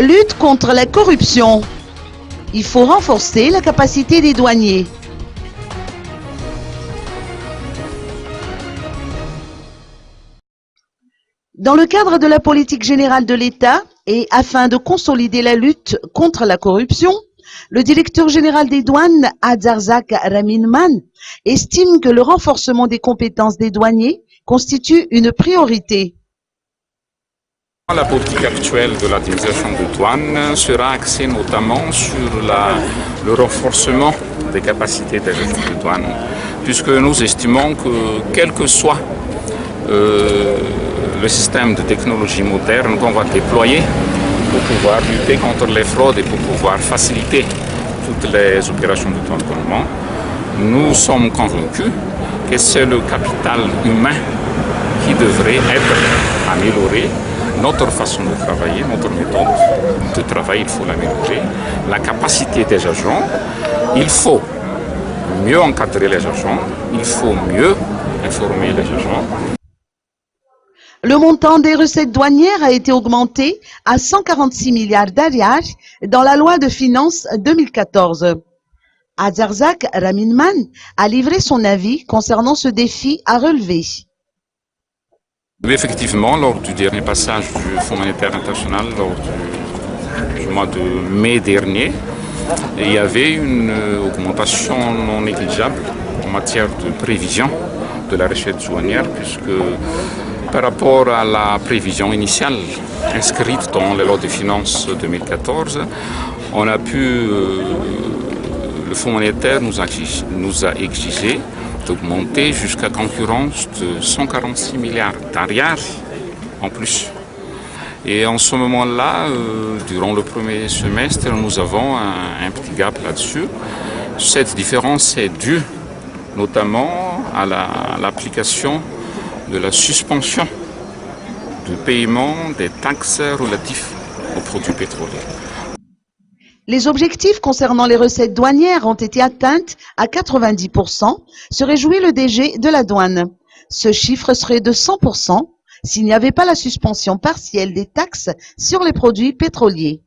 Lutte contre la corruption. Il faut renforcer la capacité des douaniers. Dans le cadre de la politique générale de l'État et afin de consolider la lutte contre la corruption, le directeur général des douanes, Adzarzak Raminman, estime que le renforcement des compétences des douaniers constitue une priorité. La politique actuelle de l'administration de douane sera axée notamment sur le renforcement des capacités des agents de douane, puisque nous estimons que quel que soit le système de technologie moderne qu'on va déployer pour pouvoir lutter contre les fraudes et pour pouvoir faciliter toutes les opérations de douanement, nous sommes convaincus que c'est le capital humain qui devrait être amélioré. Notre façon de travailler, notre méthode de travail, il faut l'améliorer. La capacité des agents, il faut mieux encadrer les agents, il faut mieux informer les agents. Le montant des recettes douanières a été augmenté à 146 milliards d'ariars dans la loi de finances 2014. Adzarzak Raminman a livré son avis concernant ce défi à relever. Oui, effectivement, lors du dernier passage du Fonds monétaire international, lors du mois de mai dernier, il y avait une augmentation non négligeable en matière de prévision de la recette douanière, puisque par rapport à la prévision initiale inscrite dans les lois de finances 2014, on a pu, le Fonds monétaire nous a exigé d'augmenter jusqu'à concurrence de 146 milliards d'ariars en plus. Et en ce moment-là, durant le premier semestre, nous avons un petit gap là-dessus. Cette différence est due notamment à l'application de la suspension du paiement des taxes relatives aux produits pétroliers. Les objectifs concernant les recettes douanières ont été atteintes à 90%, se réjouit le DG de la douane. Ce chiffre serait de 100% s'il n'y avait pas la suspension partielle des taxes sur les produits pétroliers.